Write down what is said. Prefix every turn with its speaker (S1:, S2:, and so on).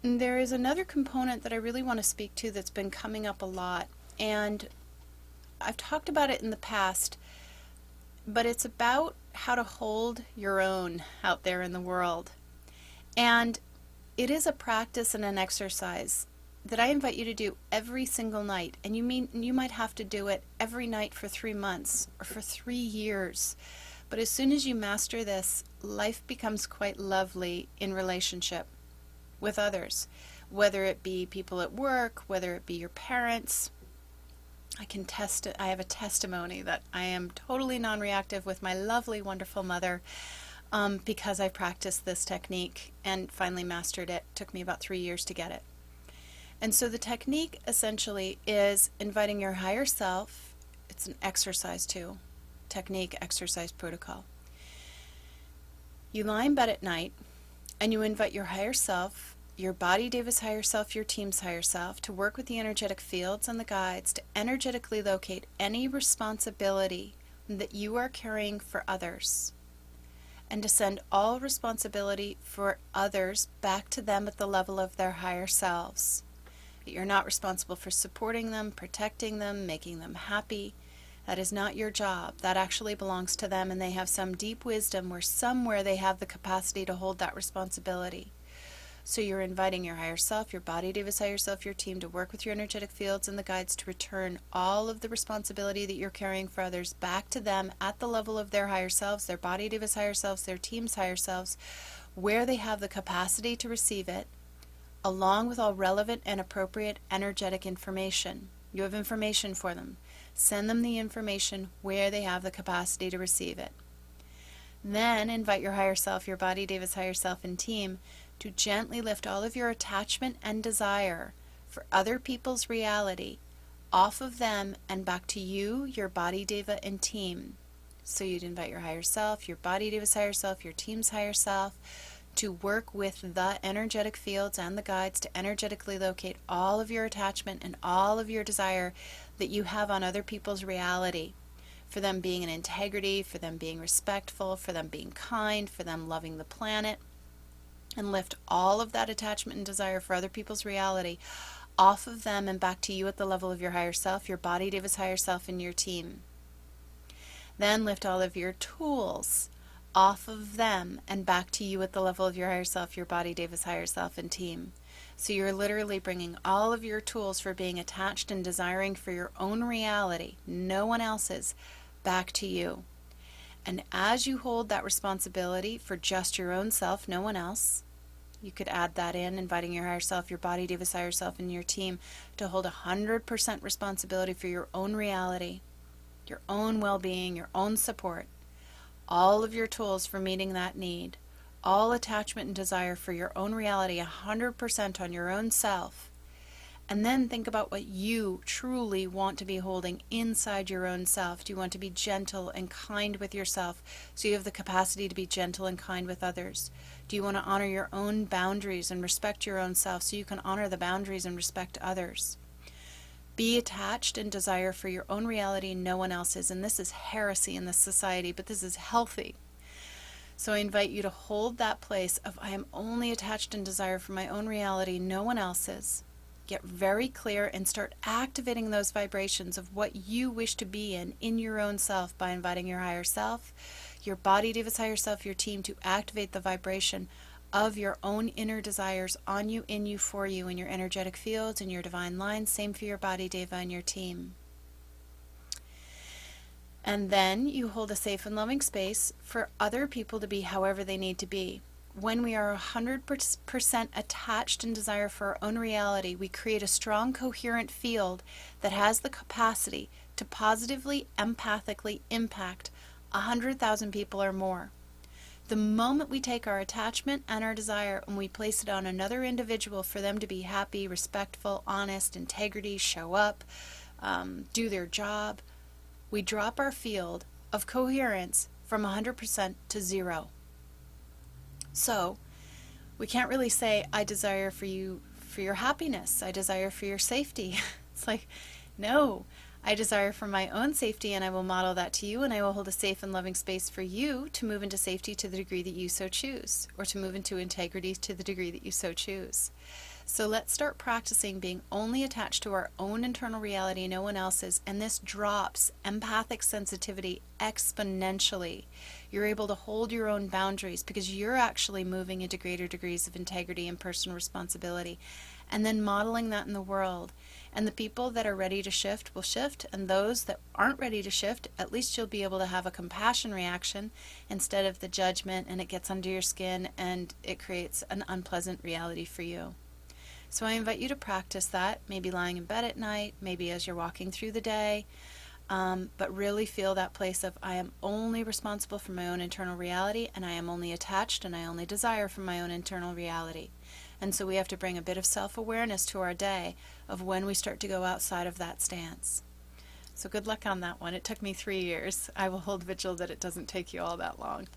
S1: And there is another component that I really want to speak to that's been coming up a lot. And I've talked about it in the past, but it's about how to hold your own out there in the world. And it is a practice and an exercise that I invite you to do every single night. And you might have to do it every night for 3 months or for 3 years. But as soon as you master this, life becomes quite lovely in relationship with others, whether it be people at work, whether it be your parents. I have a testimony that I am totally non-reactive with my lovely, wonderful mother, because I practiced this technique and finally mastered it. It took me about 3 years to get it. And so the technique essentially is inviting your higher self. It's an exercise too. Technique, exercise, protocol. You lie in bed at night and you invite your higher self, your body Davis higher self, your team's higher self, to work with the energetic fields and the guides to energetically locate any responsibility that you are carrying for others, and to send all responsibility for others back to them at the level of their higher selves. You're not responsible for supporting them, protecting them, making them happy. That is not your job. That actually belongs to them, and they have some deep wisdom where somewhere they have the capacity to hold that responsibility. So you're inviting your higher self, your body Davis higher self, your team to work with your energetic fields and the guides to return all of the responsibility that you're carrying for others back to them at the level of their higher selves, their body Davis higher selves, their team's higher selves, where they have the capacity to receive it, along with all relevant and appropriate energetic information. You have information for them. Send them the information where they have the capacity to receive it. Then invite your higher self, your body Davis higher self, and team to gently lift all of your attachment and desire for other people's reality off of them and back to you, your body Deva, and team. So you'd invite your higher self, your body Davis higher self, your team's higher self, to work with the energetic fields and the guides to energetically locate all of your attachment and all of your desire that you have on other people's reality, for them being in integrity, for them being respectful, for them being kind, for them loving the planet, and lift all of that attachment and desire for other people's reality off of them and back to you at the level of your higher self, your body Davis higher self, and your team. Then lift all of your tools off of them and back to you at the level of your higher self, your body Davis higher self, and team. So you're literally bringing all of your tools for being attached and desiring for your own reality, no one else's, back to you. And as you hold that responsibility for just your own self, no one else, you could add that in, inviting your higher self, your body Davis higher self, and your team to hold 100% responsibility for your own reality, your own well-being, your own support, all of your tools for meeting that need, all attachment and desire for your own reality, 100% on your own self. And then think about what you truly want to be holding inside your own self. Do you want to be gentle and kind with yourself so you have the capacity to be gentle and kind with others? Do you want to honor your own boundaries and respect your own self so you can honor the boundaries and respect others? Be attached and desire for your own reality, no one else's. And this is heresy in this society, but this is healthy. So I invite you to hold that place of I am only attached and desire for my own reality, no one else's. Get very clear and start activating those vibrations of what you wish to be in your own self by inviting your higher self, your body Davis higher self, your team to activate the vibration of your own inner desires on you, in you, for you, in your energetic fields, in your divine lines. Same for your body Deva and your team. And then you hold a safe and loving space for other people to be however they need to be. When we are 100% attached and desire for our own reality, we create a strong, coherent field that has the capacity to positively, empathically impact 100,000 people or more. The moment we take our attachment and our desire and we place it on another individual for them to be happy, respectful, honest, integrity, show up, do their job, we drop our field of coherence from 100% to 0. So we can't really say, I desire for you, for your happiness, I desire for your safety. It's like, no, I desire for my own safety, and I will model that to you, and I will hold a safe and loving space for you to move into safety to the degree that you so choose, or to move into integrity to the degree that you so choose. So let's start practicing being only attached to our own internal reality, no one else's, and this drops empathic sensitivity exponentially. You're able to hold your own boundaries because you're actually moving into greater degrees of integrity and personal responsibility, and then modeling that in the world. And the people that are ready to shift will shift, and those that aren't ready to shift, at least you'll be able to have a compassion reaction instead of the judgment, and it gets under your skin and it creates an unpleasant reality for you. So I invite you to practice that, maybe lying in bed at night, maybe as you're walking through the day, but really feel that place of I am only responsible for my own internal reality, and I am only attached and I only desire from my own internal reality. And so we have to bring a bit of self-awareness to our day of when we start to go outside of that stance. So good luck on that one. It took me 3 years. I will hold vigil that it doesn't take you all that long.